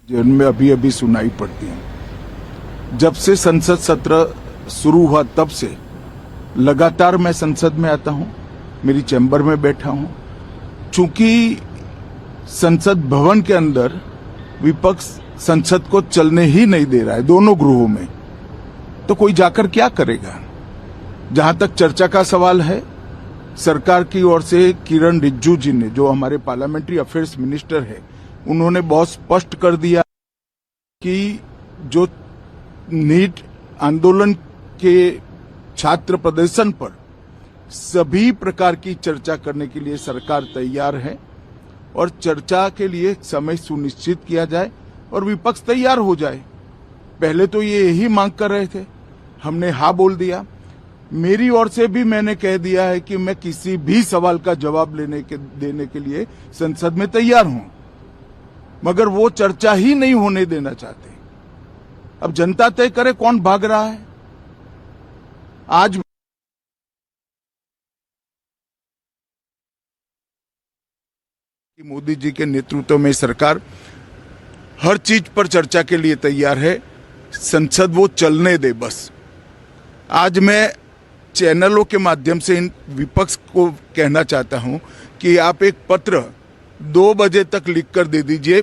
जिनमें अभी अभी सुनाई पड़ती है। जब से संसद सत्र शुरू हुआ तब से लगातार मैं संसद में आता हूं, मेरी चैम्बर में बैठा हूं। चूंकि संसद भवन के अंदर विपक्ष संसद को चलने ही नहीं दे रहा है, दोनों गृहों में, तो कोई जाकर क्या करेगा। जहां तक चर्चा का सवाल है, सरकार की ओर से किरण रिजिजू जी ने, जो हमारे पार्लियामेंट्री अफेयर्स मिनिस्टर है, उन्होंने बहुत स्पष्ट कर दिया कि जो नीट आंदोलन के छात्र प्रदर्शन पर सभी प्रकार की चर्चा करने के लिए सरकार तैयार है और चर्चा के लिए समय सुनिश्चित किया जाए और विपक्ष तैयार हो जाए। पहले तो ये यही मांग कर रहे थे, हमने हाँ बोल दिया। मेरी ओर से भी मैंने कह दिया है कि मैं किसी भी सवाल का जवाब देने के लिए संसद में तैयार हूं, मगर वो चर्चा ही नहीं होने देना चाहते। अब जनता तय करे कौन भाग रहा है। आज मोदी जी के नेतृत्व में सरकार हर चीज पर चर्चा के लिए तैयार है, संसद वो चलने दे बस। आज मैं चैनलों के माध्यम से इन विपक्ष को कहना चाहता हूं कि आप एक पत्र 2 बजे तक लिखकर दे दीजिए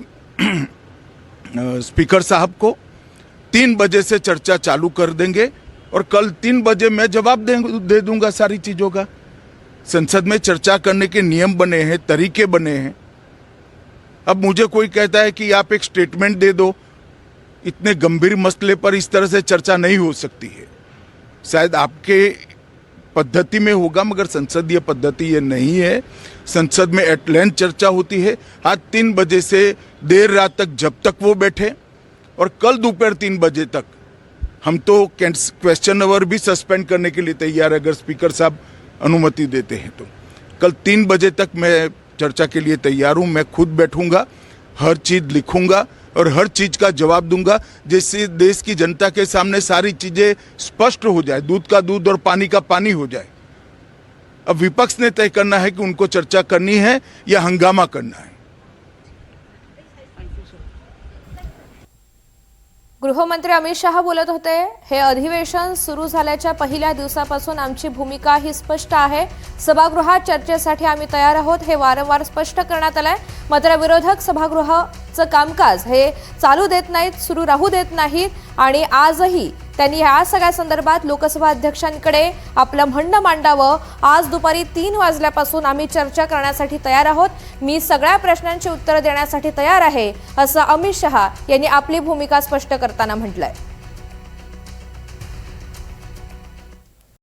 स्पीकर साहब को। 3 बजे से चर्चा चालू कर देंगे और कल 3 बजे मैं जवाब दे दूंगा सारी चीजों का। संसद में चर्चा करने के नियम बने हैं, तरीके बने हैं। अब मुझे कोई कहता है कि आप एक स्टेटमेंट दे दो, इतने गंभीर मसले पर इस तरह से चर्चा नहीं हो सकती है। शायद आपके पद्धति में होगा, मगर संसदीय पद्धति ये नहीं है। संसद में एट लेंथ चर्चा होती है। आज 3 बजे से देर रात तक, जब तक वो बैठे, और कल दोपहर 3 बजे तक हम तो क्वेश्चन आवर भी सस्पेंड करने के लिए तैयार है, अगर स्पीकर साहब अनुमति देते हैं तो। कल 3 बजे तक मैं चर्चा के लिए तैयार हूं। मैं खुद बैठूंगा, हर चीज लिखूंगा और हर चीज का जवाब दूंगा, जिससे देश की जनता के सामने सारी चीजें स्पष्ट हो जाए, दूध का दूध और पानी का पानी हो जाए। अब विपक्ष ने तय करना है कि उनको चर्चा करनी है या हंगामा करना है। गृहमंत्री अमित शहा बोलत होते, हे अधिवेशन सुरू झाल्याच्या पहिल्या दिवसापासून आमची भूमिका ही स्पष्ट आहे। सभागृहात चर्चेसाठी आम्ही तयार आहोत, हे वारंवार स्पष्ट करण्यात आलंय। मात्र विरोधक सभागृहाचं कामकाज हे चालू देत नाहीत, सुरू राहू देत नाहीत आणि आजही त्यांनी या सगळ्या संदर्भात लोकसभा अध्यक्षांकडे आपलं म्हणणं मांडावं। आज दुपारी 3 वाजल्यापासून आम्ही चर्चा करण्यासाठी तयार आहोत, मी सगळ्या प्रश्नांची उत्तरं देण्यासाठी तयार आहे, असं अमित शहा यांनी आपली भूमिका स्पष्ट करताना म्हटलंय।